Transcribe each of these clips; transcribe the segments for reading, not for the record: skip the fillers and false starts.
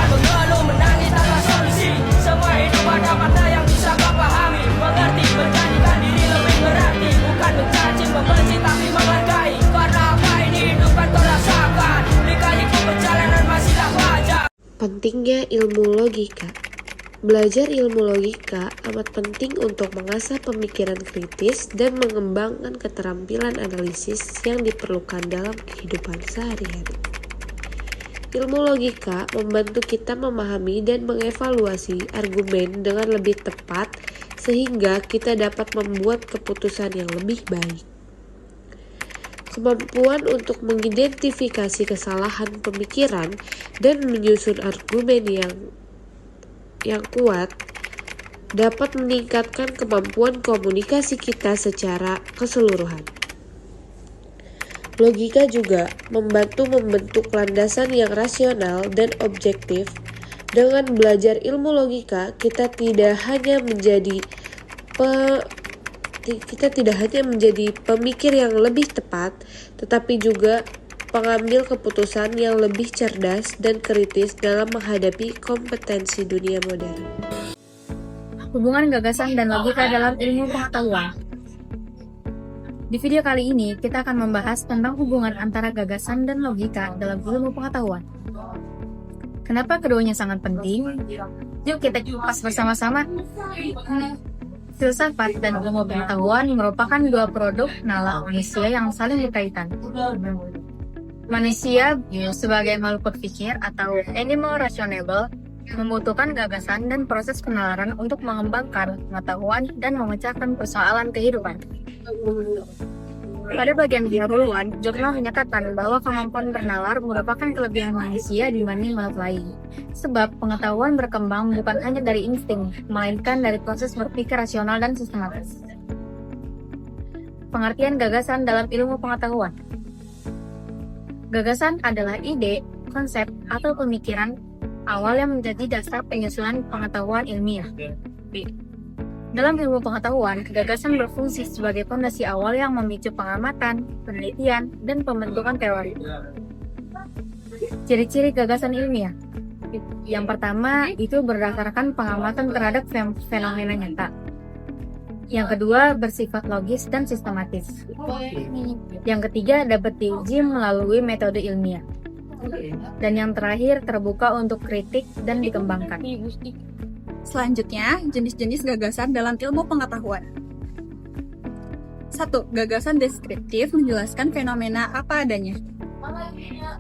mengeluh, menangis tanpa solusi. Semua hidup ada makna yang bisa kau pahami. Mengerti, menjadikan diri lebih berarti. Bukan mencaci, membenci, tapi menghargai. Karena apa ini hidup kan kau rasakan. Lika-liku perjalanan masihlah wajar. Pentingnya ilmu logika. Belajar ilmu logika amat penting untuk mengasah pemikiran kritis dan mengembangkan keterampilan analisis yang diperlukan dalam kehidupan sehari-hari. Ilmu logika membantu kita memahami dan mengevaluasi argumen dengan lebih tepat sehingga kita dapat membuat keputusan yang lebih baik. Kemampuan untuk mengidentifikasi kesalahan pemikiran dan menyusun argumen yang kuat dapat meningkatkan kemampuan komunikasi kita secara keseluruhan. Logika juga membantu membentuk landasan yang rasional dan objektif. Dengan belajar ilmu logika, kita tidak hanya menjadi pemikir yang lebih tepat, tetapi juga pengambil keputusan yang lebih cerdas dan kritis dalam menghadapi kompetensi dunia modern. Hubungan gagasan dan logika dalam ilmu pengetahuan. Di video kali ini, kita akan membahas tentang hubungan antara gagasan dan logika dalam ilmu pengetahuan. Kenapa keduanya sangat penting? Yuk kita kupas bersama-sama. Filsafat dan ilmu pengetahuan merupakan dua produk nalar manusia yang saling berkaitan. Manusia sebagai makhluk berpikir atau animal rationable membutuhkan gagasan dan proses penalaran untuk mengembangkan pengetahuan dan memecahkan persoalan kehidupan. Pada bagian pendahuluan, jurnal menyatakan bahwa kemampuan bernalar merupakan kelebihan manusia dibanding makhluk lain. Sebab pengetahuan berkembang bukan hanya dari insting, melainkan dari proses berpikir rasional dan sistematis. Pengertian gagasan dalam ilmu pengetahuan. Gagasan adalah ide, konsep, atau pemikiran awal yang menjadi dasar penyusunan pengetahuan ilmiah. Dalam ilmu pengetahuan, gagasan berfungsi sebagai fondasi awal yang memicu pengamatan, penelitian, dan pembentukan teori. Ciri-ciri gagasan ilmiah. Yang pertama, itu berdasarkan pengamatan terhadap fenomena nyata. Yang kedua, bersifat logis dan sistematis. Yang ketiga, dapat diuji melalui metode ilmiah. Dan yang terakhir, terbuka untuk kritik dan dikembangkan. Selanjutnya, jenis-jenis gagasan dalam ilmu pengetahuan. 1. Gagasan deskriptif menjelaskan fenomena apa adanya.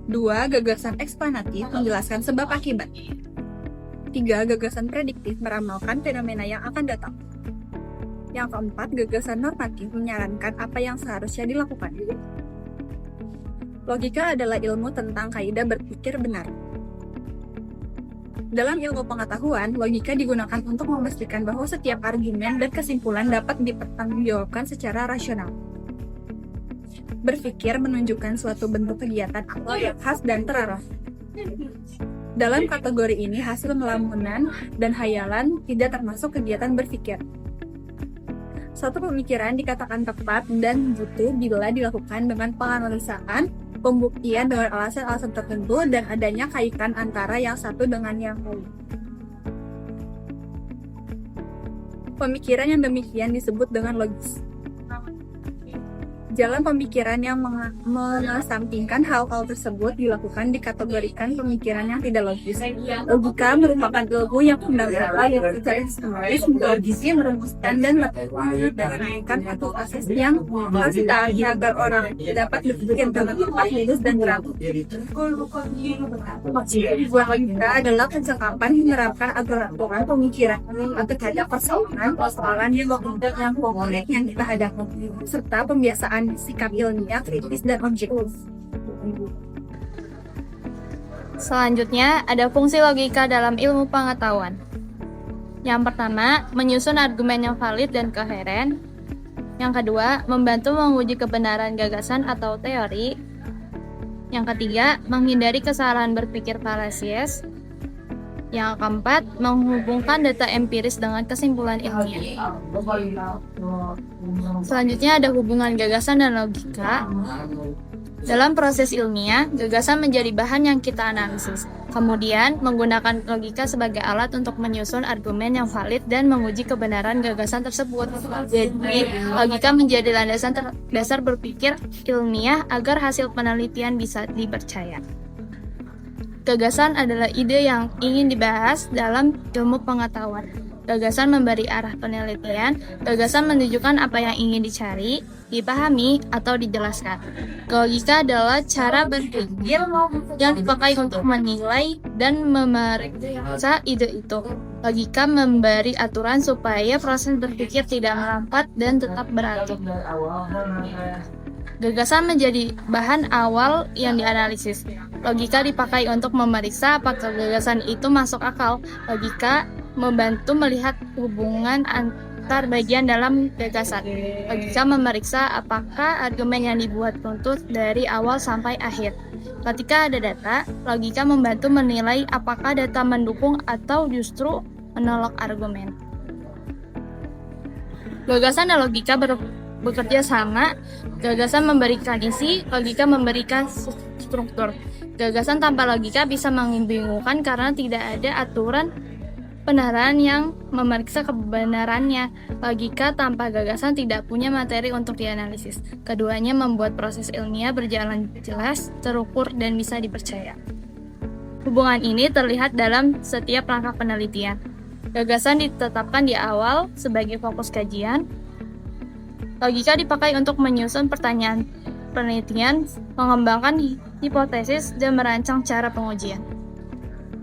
2. Gagasan eksplanatif menjelaskan sebab akibat. 3. Gagasan prediktif meramalkan fenomena yang akan datang. Yang keempat, gagasan normatif menyarankan apa yang seharusnya dilakukan. Logika adalah ilmu tentang kaidah berpikir benar. Dalam ilmu pengetahuan, logika digunakan untuk memastikan bahwa setiap argumen dan kesimpulan dapat dipertanggungjawabkan secara rasional. Berpikir menunjukkan suatu bentuk kegiatan akal yang khas dan terarah. Dalam kategori ini, hasil melamunan dan hayalan tidak termasuk kegiatan berpikir. Suatu pemikiran dikatakan tepat dan butuh bila dilakukan dengan penganalisaan, pembuktian dengan alasan-alasan tertentu, dan adanya kaitan antara yang satu dengan yang lain. Pemikiran yang demikian disebut dengan logis. Jalan pemikiran yang mengesampingkan hal-hal tersebut dilakukan dikategorikan pemikiran yang tidak logis. Logika merupakan ilmu yang fundamental yang secara sistematis melogisi, merumuskan, dan menaikkan satu proses yang pasti agar orang dapat berpikir dengan tepat, lurus, dan teratur. Tujuan logika adalah pencakapan menerapkan aturan pemikiran terhadap persoalan yang kompleks yang kita hadapi, serta pembiasaan sikap ilmiah, kritis, dan objektif. Selanjutnya, ada fungsi logika dalam ilmu pengetahuan. Yang pertama, menyusun argumen yang valid dan koheren. Yang kedua, membantu menguji kebenaran gagasan atau teori. Yang ketiga, menghindari kesalahan berpikir falasies. Yang keempat, menghubungkan data empiris dengan kesimpulan ilmiah. Selanjutnya ada hubungan gagasan dan logika. Dalam proses ilmiah, gagasan menjadi bahan yang kita analisis. Kemudian, menggunakan logika sebagai alat untuk menyusun argumen yang valid dan menguji kebenaran gagasan tersebut. Jadi, logika menjadi landasan dasar berpikir ilmiah agar hasil penelitian bisa dipercaya. Gagasan adalah ide yang ingin dibahas dalam ilmu pengetahuan. Gagasan memberi arah penelitian, gagasan menunjukkan apa yang ingin dicari, dipahami, atau dijelaskan. Logika adalah cara berpikir yang dipakai untuk menilai dan memeriksa ide itu. Logika memberi aturan supaya proses berpikir tidak melambat dan tetap beratur. Gagasan menjadi bahan awal yang dianalisis. Logika dipakai untuk memeriksa apakah gagasan itu masuk akal. Logika membantu melihat hubungan antar bagian dalam gagasan. Logika memeriksa apakah argumen yang dibuat runtut dari awal sampai akhir. Ketika ada data, logika membantu menilai apakah data mendukung atau justru menolak argumen. Gagasan dan logika bekerja sama. Gagasan memberikan isi, logika memberikan struktur. Gagasan tanpa logika bisa membingungkan karena tidak ada aturan benaran yang memeriksa kebenarannya. Logika tanpa gagasan tidak punya materi untuk dianalisis. Keduanya membuat proses ilmiah berjalan jelas, terukur, dan bisa dipercaya. Hubungan ini terlihat dalam setiap langkah penelitian. Gagasan ditetapkan di awal sebagai fokus kajian. Logika dipakai untuk menyusun pertanyaan penelitian, mengembangkan hipotesis, dan merancang cara pengujian.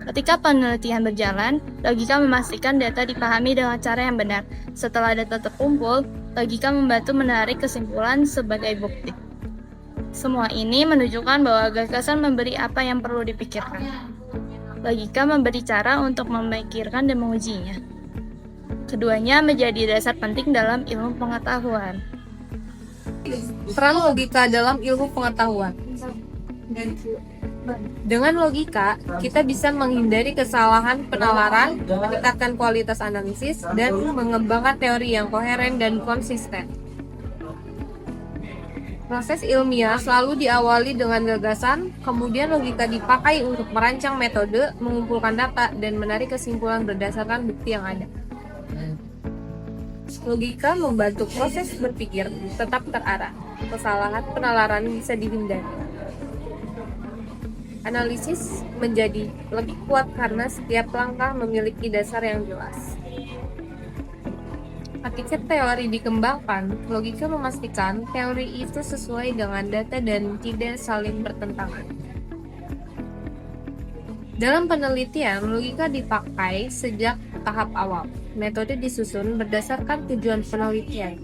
Ketika penelitian berjalan, logika memastikan data dipahami dengan cara yang benar. Setelah data terkumpul, logika membantu menarik kesimpulan sebagai bukti. Semua ini menunjukkan bahwa gagasan memberi apa yang perlu dipikirkan. Logika memberi cara untuk memikirkan dan mengujinya. Keduanya menjadi dasar penting dalam ilmu pengetahuan. Peran logika dalam ilmu pengetahuan. Dengan logika, kita bisa menghindari kesalahan penalaran, meningkatkan kualitas analisis, dan mengembangkan teori yang koheren dan konsisten. Proses ilmiah selalu diawali dengan gagasan, kemudian logika dipakai untuk merancang metode, mengumpulkan data, dan menarik kesimpulan berdasarkan bukti yang ada. Logika membantu proses berpikir tetap terarah. Kesalahan penalaran bisa dihindari. Analisis menjadi lebih kuat karena setiap langkah memiliki dasar yang jelas. Ketika teori dikembangkan, logika memastikan teori itu sesuai dengan data dan tidak saling bertentangan. Dalam penelitian, logika dipakai sejak tahap awal. Metode disusun berdasarkan tujuan penelitian.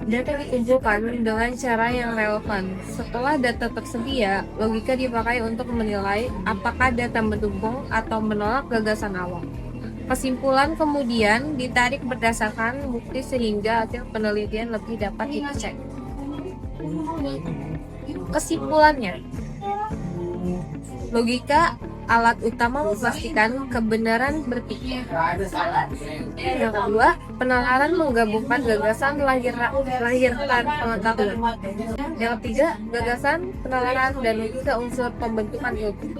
Data dikumpulkan dengan cara yang relevan. Setelah data tersedia, logika dipakai untuk menilai apakah data mendukung atau menolak gagasan awal. Kesimpulan kemudian ditarik berdasarkan bukti sehingga hasil penelitian lebih dapat dicek. Kesimpulannya, logika alat utama memastikan kebenaran berpikir. Yang kedua, penalaran menggabungkan gagasan melahirkan pengetahuan. Yang ketiga, gagasan, penalaran, dan logika unsur pembentukan ilmu.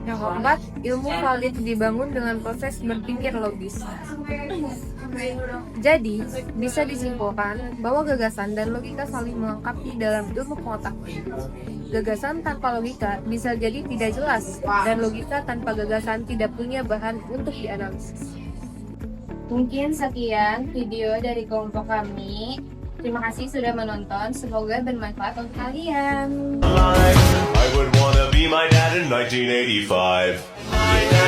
Yang keempat, ilmu valid dibangun dengan proses berpikir logis. Jadi, bisa disimpulkan bahwa gagasan dan logika saling melengkapi dalam ilmu pengetahuan. Gagasan tanpa logika bisa jadi tidak jelas, dan logika tanpa gagasan tidak punya bahan untuk dianalisis. Mungkin sekian video dari kelompok kami. Terima kasih sudah menonton, semoga bermanfaat untuk kalian. I would wanna be my dad in 1985.